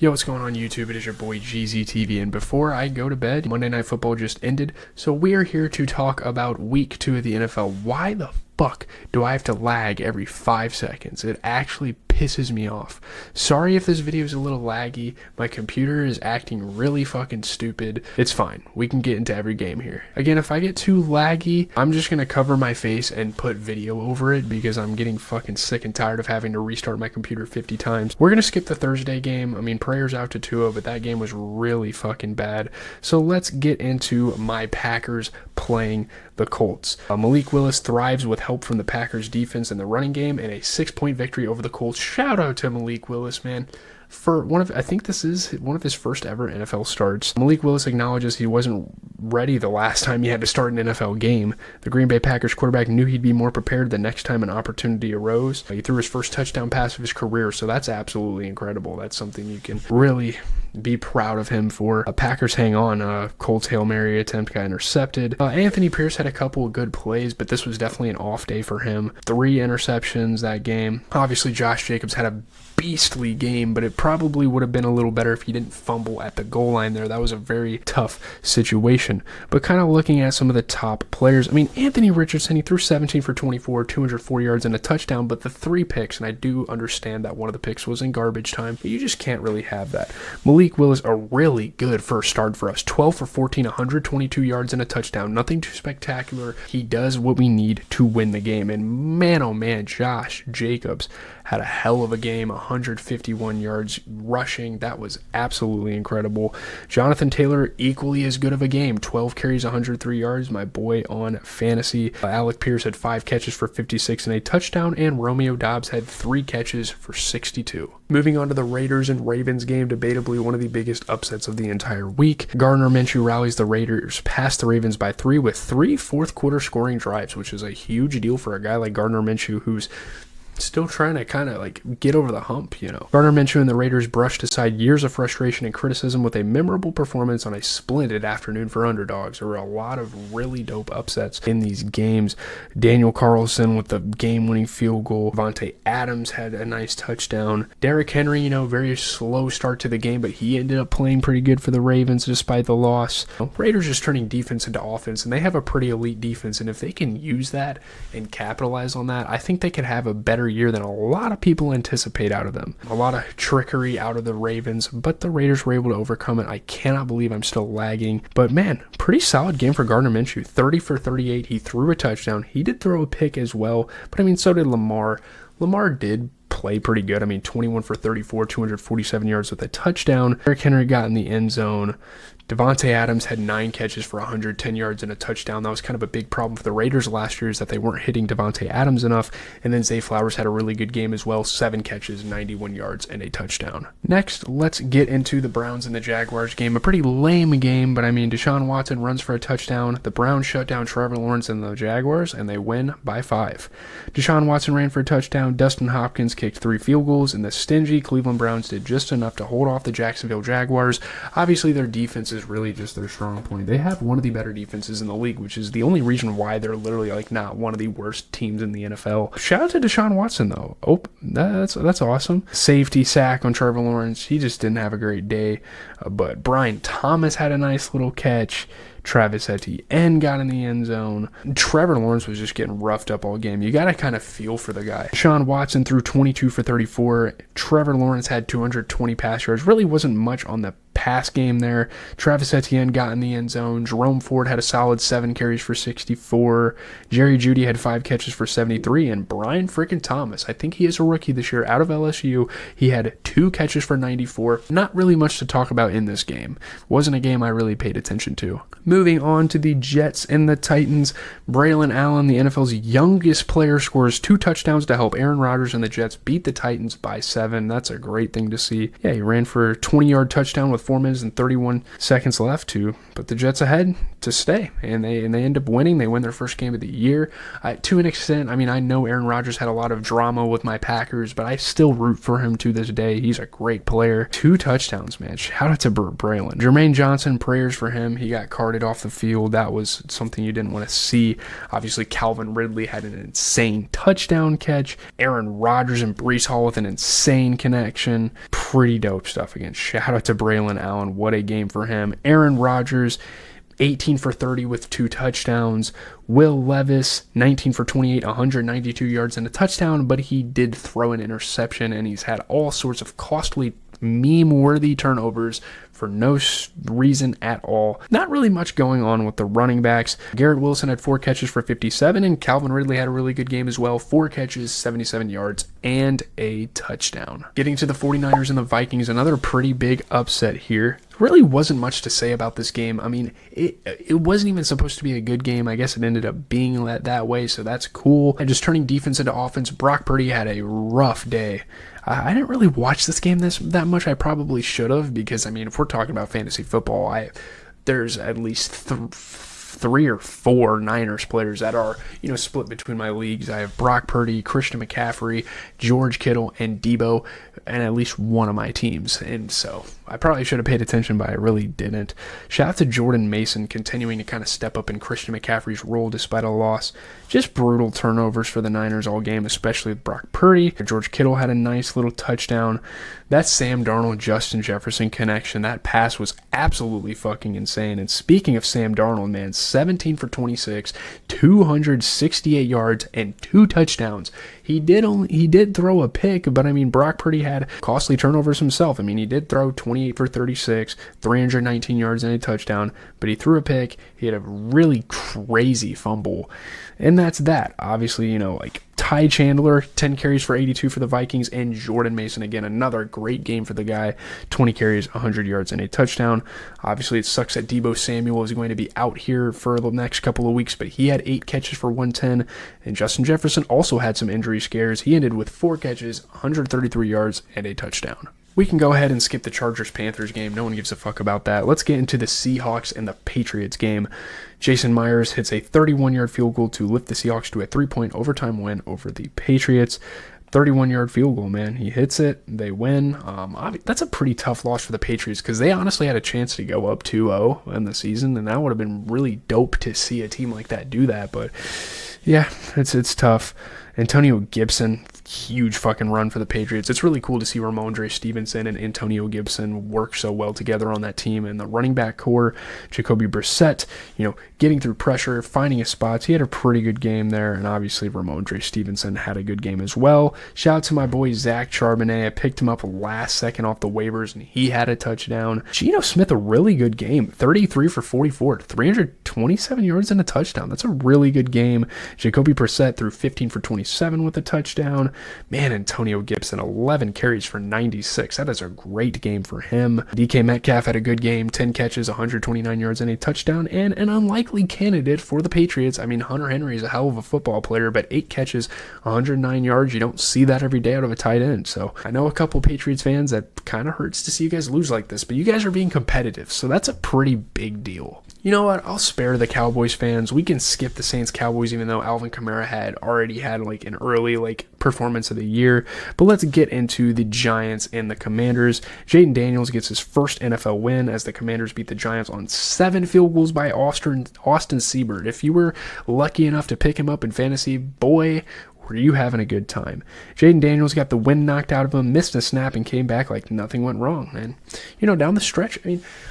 Yo, what's going on YouTube? It is your boy GZTV, and before I go to bed, Monday Night Football just ended, so we are here to talk about Week 2 of the NFL. Why the fuck do I have to lag every 5 seconds? It actually pisses me off. Sorry if this video is a little laggy. My computer is acting really fucking stupid. It's fine. We can get into every game here. Again, if I get too laggy, I'm just gonna cover my face and put video over it because I'm getting fucking sick and tired of having to restart my computer 50 times. We're gonna skip the Thursday game. I mean, prayers out to Tua, but that game was really fucking bad. So let's get into my Packers playing the Colts. Malik Willis thrives with help from the Packers defense in the running game and a 6-point victory over the Colts. Shout out to Malik Willis, man. For I think this is one of his first ever NFL starts. Malik Willis acknowledges he wasn't ready the last time he had to start an NFL game. The Green Bay Packers quarterback knew he'd be more prepared the next time an opportunity arose. He threw his first touchdown pass of his career, so that's absolutely incredible. That's something you can really be proud of him for. Packers hang on. Colts Hail Mary attempt got intercepted. Anthony Pierce had a couple of good plays, but this was definitely an off day for him. 3 interceptions that game. Obviously, Josh Jacobs had a beastly game, but it probably would have been a little better if he didn't fumble at the goal line there. That was a very tough situation. But kind of looking at some of the top players, I mean, Anthony Richardson, he threw 17 for 24, 204 yards and a touchdown, but the 3 picks, and I do understand that one of the picks was in garbage time, but you just can't really have that. Malik Willis, a really good first start for us. 12 for 14, 122 yards and a touchdown. Nothing too spectacular. He does what we need to win the game. And man, oh man, Josh Jacobs had a hell of a game. 151 yards rushing. That was absolutely incredible. Jonathan Taylor, equally as good of a game. 12 carries, 103 yards. My boy on fantasy. Alec Pierce had 5 catches for 56 and a touchdown, and Romeo Doubs had 3 catches for 62. Moving on to the Raiders and Ravens game, debatably one of the biggest upsets of the entire week. Gardner Minshew rallies the Raiders past the Ravens by 3 with 3 fourth-quarter scoring drives, which is a huge deal for a guy like Gardner Minshew, who's still trying to kind of like get over the hump, you know. Gardner Minshew and the Raiders brushed aside years of frustration and criticism with a memorable performance on a splendid afternoon for underdogs. There were a lot of really dope upsets in these games. Daniel Carlson with the game-winning field goal. Devontae Adams had a nice touchdown. Derrick Henry, you know, very slow start to the game, but he ended up playing pretty good for the Ravens despite the loss. Raiders just turning defense into offense, and they have a pretty elite defense, and if they can use that and capitalize on that, I think they could have a better year than a lot of people anticipate out of them. A lot of trickery out of the Ravens, but the Raiders were able to overcome it. I cannot believe I'm still lagging, but man, pretty solid game for Gardner Minshew. 30 for 38. He threw a touchdown. He did throw a pick as well, but I mean, so did Lamar. Lamar did play pretty good. I mean, 21 for 34, 247 yards with a touchdown. Derrick Henry got in the end zone. Devontae Adams had 9 catches for 110 yards and a touchdown. That was kind of a big problem for the Raiders last year, is that they weren't hitting Devontae Adams enough. And then Zay Flowers had a really good game as well. 7 catches, 91 yards, and a touchdown. Next, let's get into the Browns and the Jaguars game. A pretty lame game, but I mean, Deshaun Watson runs for a touchdown. The Browns shut down Trevor Lawrence and the Jaguars, and they win by 5. Deshaun Watson ran for a touchdown. Dustin Hopkins kicked 3 field goals, and the stingy Cleveland Browns did just enough to hold off the Jacksonville Jaguars. Obviously, their defense is really just their strong point. They have one of the better defenses in the league, which is the only reason why they're literally like not one of the worst teams in the NFL. Shout out to Deshaun Watson though. Oh, that's awesome. Safety sack on Trevor Lawrence. He just didn't have a great day. But Brian Thomas had a nice little catch. Travis Etienne got in the end zone. Trevor Lawrence was just getting roughed up all game. You got to kind of feel for the guy. Deshaun Watson threw 22 for 34. Trevor Lawrence had 220 pass yards. Really wasn't much on the pass game there. Travis Etienne got in the end zone. Jerome Ford had a solid 7 carries for 64. Jerry Jeudy had 5 catches for 73. And Brian freaking Thomas, I think he is a rookie this year out of LSU. He had 2 catches for 94. Not really much to talk about in this game. Wasn't a game I really paid attention to. Moving on to the Jets and the Titans. Braylon Allen, the NFL's youngest player, scores 2 touchdowns to help Aaron Rodgers and the Jets beat the Titans by 7. That's a great thing to see. Yeah, he ran for a 20-yard touchdown with 4 minutes and 31 seconds left to put the Jets ahead to stay, and they end up winning. They win their first game of the year. To an extent, I mean, I know Aaron Rodgers had a lot of drama with my Packers, but I still root for him to this day. He's a great player. 2 touchdowns, man. Shout out to Braylon. Jermaine Johnson, prayers for him. He got carted off the field. That was something you didn't want to see. Obviously, Calvin Ridley had an insane touchdown catch. Aaron Rodgers and Breece Hall with an insane connection. Pretty dope stuff again. Shout out to Braylon Allen. What a game for him. Aaron Rodgers, 18 for 30 with 2 touchdowns. Will Levis, 19 for 28, 192 yards and a touchdown, but he did throw an interception, and he's had all sorts of costly meme-worthy turnovers for no reason at all. Not really much going on with the running backs. Garrett Wilson had 4 catches for 57, and Calvin Ridley had a really good game as well. 4 catches, 77 yards, and a touchdown. Getting to the 49ers and the Vikings, another pretty big upset here. Really wasn't much to say about this game. I mean, it wasn't even supposed to be a good game. I guess it ended up being that way, so that's cool. And just turning defense into offense, Brock Purdy had a rough day. I didn't really watch this game that much. I probably should have, because, I mean, if we're talking about fantasy football, there's at least 3 or 4 Niners players that are, split between my leagues. I have Brock Purdy, Christian McCaffrey, George Kittle, and Debo, and at least one of my teams. And so I probably should have paid attention, but I really didn't. Shout out to Jordan Mason continuing to kind of step up in Christian McCaffrey's role despite a loss. Just brutal turnovers for the Niners all game, especially with Brock Purdy. George Kittle had a nice little touchdown. That Sam Darnold, Justin Jefferson connection, that pass was absolutely fucking insane. And speaking of Sam Darnold, man, 17 for 26, 268 yards, and 2 touchdowns. He did throw a pick, but I mean, Brock Purdy had costly turnovers himself. I mean, he did throw 28 for 36, 319 yards and a touchdown, but he threw a pick. He had a really crazy fumble. And that's that. Obviously, like Ty Chandler, 10 carries for 82 for the Vikings, and Jordan Mason, again, another great game for the guy, 20 carries, 100 yards, and a touchdown. Obviously, it sucks that Deebo Samuel is going to be out here for the next couple of weeks, but he had 8 catches for 110, and Justin Jefferson also had some injury scares. He ended with 4 catches, 133 yards, and a touchdown. We can go ahead and skip the Chargers-Panthers game. No one gives a fuck about that. Let's get into the Seahawks and the Patriots game. Jason Myers hits a 31-yard field goal to lift the Seahawks to a 3-point overtime win over the Patriots. 31-yard field goal, man. He hits it. They win. That's a pretty tough loss for the Patriots because they honestly had a chance to go up 2-0 in the season, and that would have been really dope to see a team like that do that. But, yeah, it's tough. Antonio Gibson, huge fucking run for the Patriots. It's really cool to see Ramondre Stevenson and Antonio Gibson work so well together on that team. And the running back core, Jacoby Brissett, getting through pressure, finding his spots. He had a pretty good game there. And obviously Ramondre Stevenson had a good game as well. Shout out to my boy Zach Charbonnet. I picked him up last second off the waivers, and he had a touchdown. Geno Smith, a really good game. 33 for 44, 327 yards and a touchdown. That's a really good game. Jacoby Brissett threw 15 for 27 with a touchdown. Man, Antonio Gibson, 11 carries for 96. That is a great game for him. DK Metcalf had a good game, 10 catches, 129 yards, and a touchdown, and an unlikely candidate for the Patriots. I mean, Hunter Henry is a hell of a football player, but 8 catches, 109 yards, you don't see that every day out of a tight end. So I know a couple Patriots fans, that kind of hurts to see you guys lose like this, but you guys are being competitive, so that's a pretty big deal. You know what? I'll spare the Cowboys fans. We can skip the Saints-Cowboys, even though Alvin Kamara had already had an early performance of the year. But let's get into the Giants and the Commanders. Jaden Daniels gets his first NFL win as the Commanders beat the Giants on 7 field goals by Austin Seibert. If you were lucky enough to pick him up in fantasy, boy, were you having a good time. Jaden Daniels got the wind knocked out of him, missed a snap, and came back like nothing went wrong. And, down the stretch,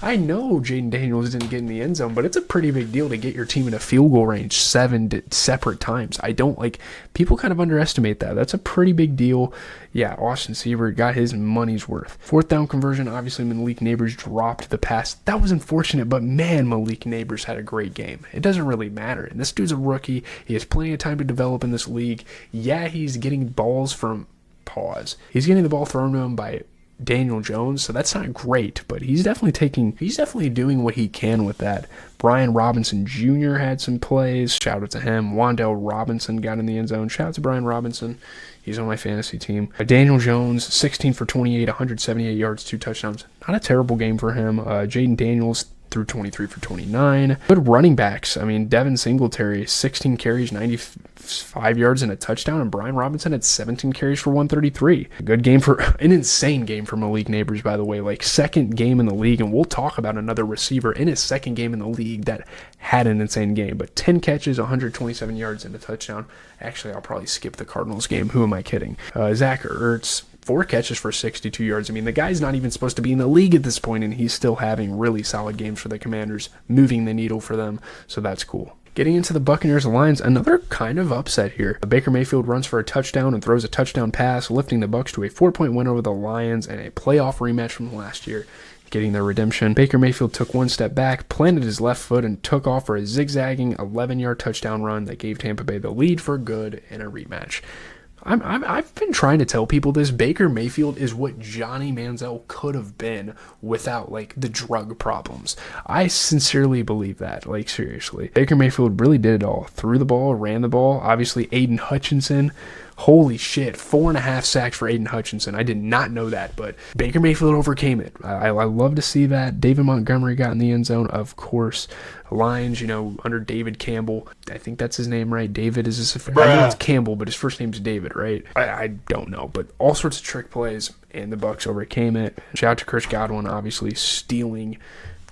I know Jaden Daniels didn't get in the end zone, but it's a pretty big deal to get your team in a field goal range 7 separate times. People kind of underestimate that. That's a pretty big deal. Yeah, Austin Seibert got his money's worth. 4th down conversion, obviously Malik Neighbors dropped the pass. That was unfortunate, but man, Malik Neighbors had a great game. It doesn't really matter. And this dude's a rookie. He has plenty of time to develop in this league. Yeah, he's getting balls from He's getting the ball thrown to him by Daniel Jones, so that's not great, but he's definitely doing what he can with that. Brian Robinson Jr. had some plays. Shout out to him. Wan'Dale Robinson got in the end zone. Shout out to Brian Robinson. He's on my fantasy team. Daniel Jones, 16 for 28, 178 yards, 2 touchdowns. Not a terrible game for him. Jaden Daniels threw 23 for 29. Good running backs. I mean, Devin Singletary, 16 carries, 95 yards and a touchdown, and Brian Robinson had 17 carries for 133. A good game for an insane game for Malik Neighbors, by the way. Like, second game in the league, and we'll talk about another receiver in his second game in the league that had an insane game. But 10 catches, 127 yards and a touchdown. Actually, I'll probably skip the Cardinals game. Who am I kidding? Zach Ertz, 4 catches for 62 yards. I mean, the guy's not even supposed to be in the league at this point, and he's still having really solid games for the Commanders, moving the needle for them, so that's cool. Getting into the Buccaneers Lions, another kind of upset here. Baker Mayfield runs for a touchdown and throws a touchdown pass, lifting the Bucs to a 4-point win over the Lions and a playoff rematch from last year, getting their redemption. Baker Mayfield took one step back, planted his left foot, and took off for a zigzagging 11-yard touchdown run that gave Tampa Bay the lead for good in a rematch. I've been trying to tell people this. Baker Mayfield is what Johnny Manziel could have been without, like, the drug problems. I sincerely believe that, like, seriously. Baker Mayfield really did it all. Threw the ball, ran the ball. Obviously, Aiden Hutchinson. Holy shit, 4.5 sacks for Aiden Hutchinson. I did not know that, but Baker Mayfield overcame it. I love to see that. David Montgomery got in the end zone, of course. Lions, under David Campbell. I think that's his name, right? David is his... I know it's Campbell, but his first name's David, right? I don't know, but all sorts of trick plays, and the Bucs overcame it. Shout out to Chris Godwin, obviously stealing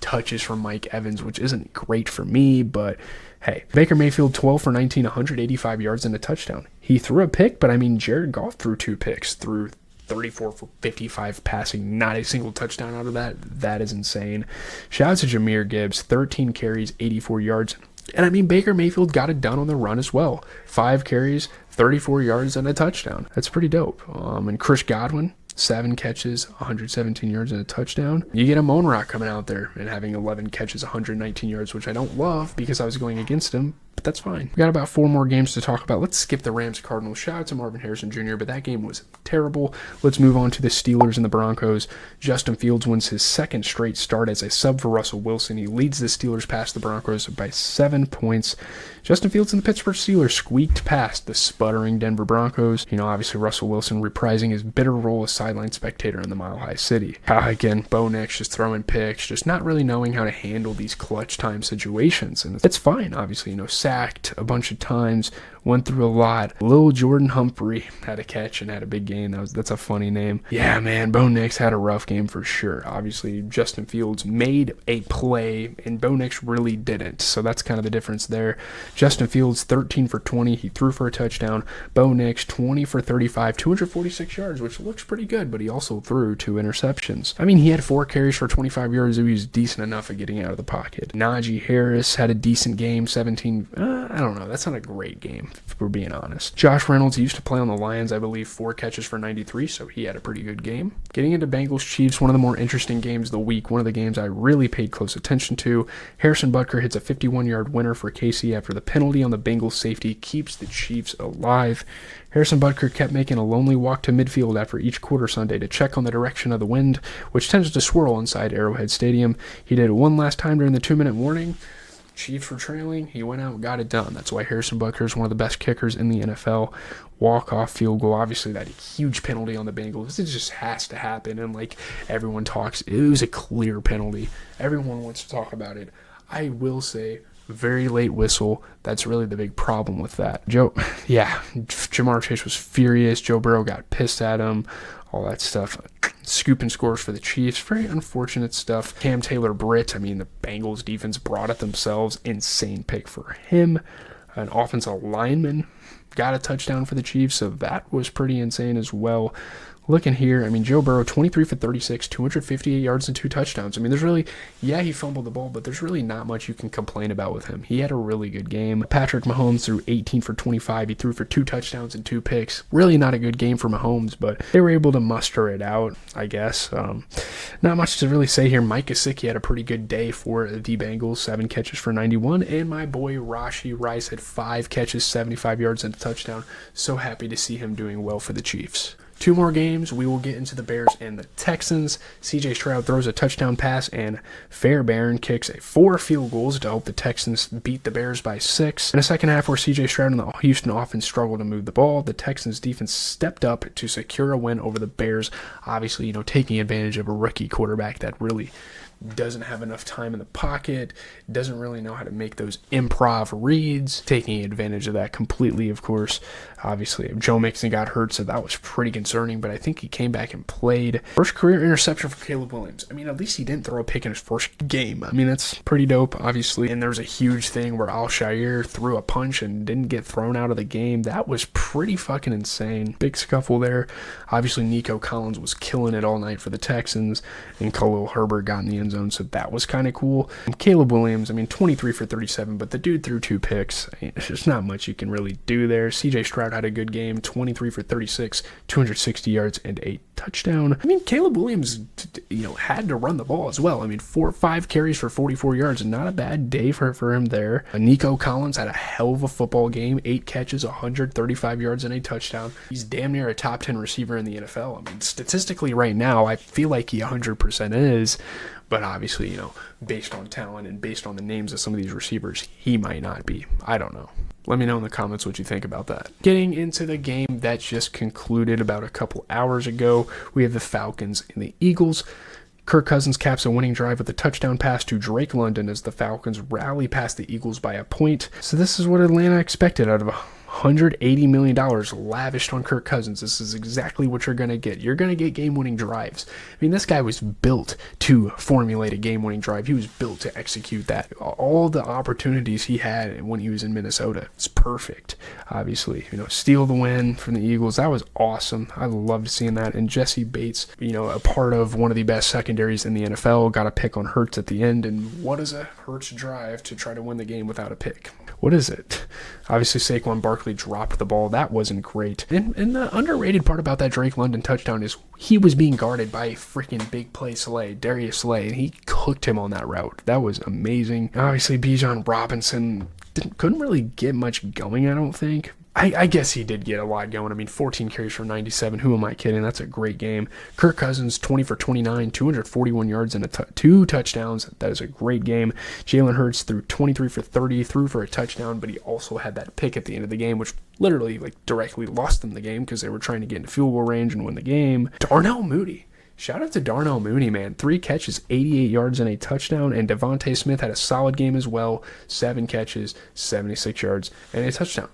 touches from Mike Evans, which isn't great for me, but hey. Baker Mayfield, 12 for 19, 185 yards and a touchdown. He threw a pick, but I mean, Jared Goff threw 2 picks, threw 34 for 55 passing, not a single touchdown out of that. That is insane. Shout out to Jahmyr Gibbs, 13 carries, 84 yards. And I mean, Baker Mayfield got it done on the run as well. 5 carries, 34 yards, and a touchdown. That's pretty dope. And Chris Godwin, 7 catches, 117 yards, and a touchdown. You get a Monrock coming out there and having 11 catches, 119 yards, which I don't love because I was going against him, but that's fine. We got about 4 more games to talk about. Let's skip the Rams-Cardinals. Shout out to Marvin Harrison Jr., but that game was terrible. Let's move on to the Steelers and the Broncos. Justin Fields wins his second straight start as a sub for Russell Wilson. He leads the Steelers past the Broncos by 7 points. Justin Fields and the Pittsburgh Steelers squeaked past the sputtering Denver Broncos. Obviously Russell Wilson reprising his bitter role as sideline spectator in the Mile High City. Again, Bo Nix just throwing picks, just not really knowing how to handle these clutch time situations. And it's fine, obviously, sacked a bunch of times, went through a lot. Lil Jordan Humphrey had a catch and had a big game. That's a funny name. Yeah, man, Bo Nix had a rough game for sure. Obviously, Justin Fields made a play, and Bo Nix really didn't. So that's kind of the difference there. Justin Fields, 13 for 20. He threw for a touchdown. Bo Nix, 20 for 35, 246 yards, which looks pretty good, but he also threw 2 interceptions. I mean, he had 4 carries for 25 yards. He was decent enough at getting out of the pocket. Najee Harris had a decent game, 17. I don't know. That's not a great game, if we're being honest. Josh Reynolds, he used to play on the Lions, I believe, 4 catches for 93, so he had a pretty good game. Getting into Bengals-Chiefs, one of the more interesting games of the week, one of the games I really paid close attention to. Harrison Butker hits a 51-yard winner for Casey after the penalty on the Bengals safety keeps the Chiefs alive. Harrison Butker kept making a lonely walk to midfield after each quarter Sunday to check on the direction of the wind, which tends to swirl inside Arrowhead Stadium. He did it one last time during the 2-minute warning. Chiefs were trailing. He went out and got it done. That's why Harrison Butker is one of the best kickers in the NFL. Walk-off field goal. Obviously, that huge penalty on the Bengals. It just has to happen. And, everyone talks, it was a clear penalty. Everyone wants to talk about it. I will say, very late whistle. That's really the big problem with that. Jamar Chase was furious. Joe Burrow got pissed at him. All that stuff. Scooping scores for the Chiefs. Very unfortunate stuff. Cam Taylor-Britt, the Bengals defense brought it themselves. Insane pick for him. An offensive lineman got a touchdown for the Chiefs, so that was pretty insane as well. Looking here, Joe Burrow, 23 for 36, 258 yards and 2 touchdowns. There's really, he fumbled the ball, but there's really not much you can complain about with him. He had a really good game. Patrick Mahomes threw 18 for 25. He threw for 2 touchdowns and 2 picks. Really not a good game for Mahomes, but they were able to muster it out, I guess. Not much to really say here. Mike Gesicki had a pretty good day for the Bengals, 7 catches for 91, and my boy Rashee Rice had 5 catches, 75 yards and a touchdown. So happy to see him doing well for the Chiefs. 2 more games, we will get into the Bears and the Texans. CJ Stroud throws a touchdown pass, and Fairbairn kicks 4 field goals to help the Texans beat the Bears by 6. In the second half, where CJ Stroud and the Houston offense struggled to move the ball, the Texans defense stepped up to secure a win over the Bears. Obviously, taking advantage of a rookie quarterback that really doesn't have enough time in the pocket, doesn't really know how to make those improv reads, taking advantage of that completely, of course. Obviously, Joe Mixon got hurt, so that was pretty concerning, but I think he came back and played. First career interception for Caleb Williams. At least he didn't throw a pick in his first game. That's pretty dope, obviously. And there's a huge thing where Al-Shaair threw a punch and didn't get thrown out of the game. That was pretty fucking insane. Big scuffle there. Obviously, Nico Collins was killing it all night for the Texans, and Khalil Herbert got in the end zone, so that was kind of cool. And Caleb Williams, 23 for 37, but the dude threw 2 picks. There's not much you can really do there. CJ Stroud had a good game, 23 for 36, 260 yards, and a touchdown. Caleb Williams, had to run the ball as well. 5 carries for 44 yards, not a bad day for him there. Nico Collins had a hell of a football game, 8 catches, 135 yards, and a touchdown. He's damn near a top 10 receiver in the NFL. Statistically right now, I feel like he 100% is, but obviously, based on talent and based on the names of some of these receivers, he might not be. I don't know. Let me know in the comments what you think about that. Getting into the game that just concluded about a couple hours ago, we have the Falcons and the Eagles. Kirk Cousins caps a winning drive with a touchdown pass to Drake London as the Falcons rally past the Eagles by a point. So this is what Atlanta expected out of $180 million lavished on Kirk Cousins. This is exactly what you're going to get. You're going to get game-winning drives. This guy was built to formulate a game-winning drive. He was built to execute that. All the opportunities he had when he was in Minnesota, it's perfect. Obviously, steal the win from the Eagles. That was awesome. I loved seeing that. And Jesse Bates, a part of one of the best secondaries in the NFL, got a pick on Hurts at the end. And what is a Hurts drive to try to win the game without a pick? What is it? Obviously, Saquon Barkley dropped the ball. That wasn't great. And the underrated part about that Drake London touchdown is he was being guarded by a freaking big play Slay, Darius Slay, and he cooked him on that route. That was amazing. Obviously, Bijan Robinson couldn't really get much going, I don't think. I guess he did get a lot going. 14 carries for 97. Who am I kidding? That's a great game. Kirk Cousins, 20 for 29, 241 yards and 2 touchdowns. That is a great game. Jalen Hurts threw 23 for 30, threw for a touchdown, but he also had that pick at the end of the game, which literally directly lost them the game because they were trying to get into field goal range and win the game. Darnell Mooney. Shout out to Darnell Mooney, man. 3 catches, 88 yards, and a touchdown. And Devontae Smith had a solid game as well. 7 catches, 76 yards, and a touchdown.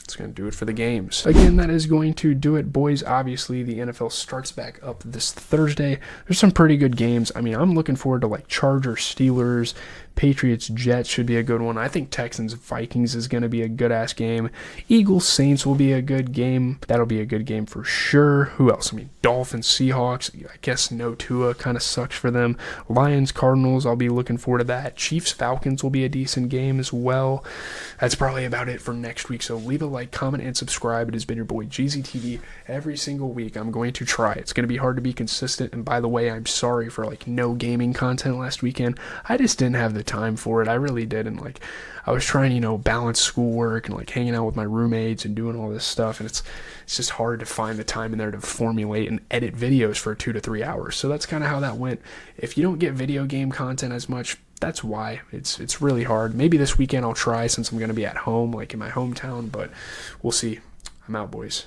It's going to do it for the games. Again, that is going to do it, boys. Obviously, the NFL starts back up this Thursday. There's some pretty good games. I'm looking forward to Chargers, Steelers, Patriots, Jets should be a good one. I think Texans, Vikings is going to be a good-ass game. Eagles, Saints will be a good game. That'll be a good game for sure. Who else? Dolphins, Seahawks. I guess no Tua kind of sucks for them. Lions, Cardinals, I'll be looking forward to that. Chiefs, Falcons will be a decent game as well. That's probably about it for next week. So leave a like, comment, and subscribe. It has been your boy GZTV every single week. I'm going to try. It's going to be hard to be consistent. And by the way, I'm sorry for no gaming content last weekend. I just didn't have the time for it. I really did. And I was trying to balance schoolwork and hanging out with my roommates and doing all this stuff, and it's just hard to find the time in there to formulate and edit videos for 2 to 3 hours. So that's kind of how that went. If you don't get video game content as much, that's why. It's really hard. Maybe this weekend I'll try, since I'm going to be at home in my hometown, but we'll see. I'm out, boys.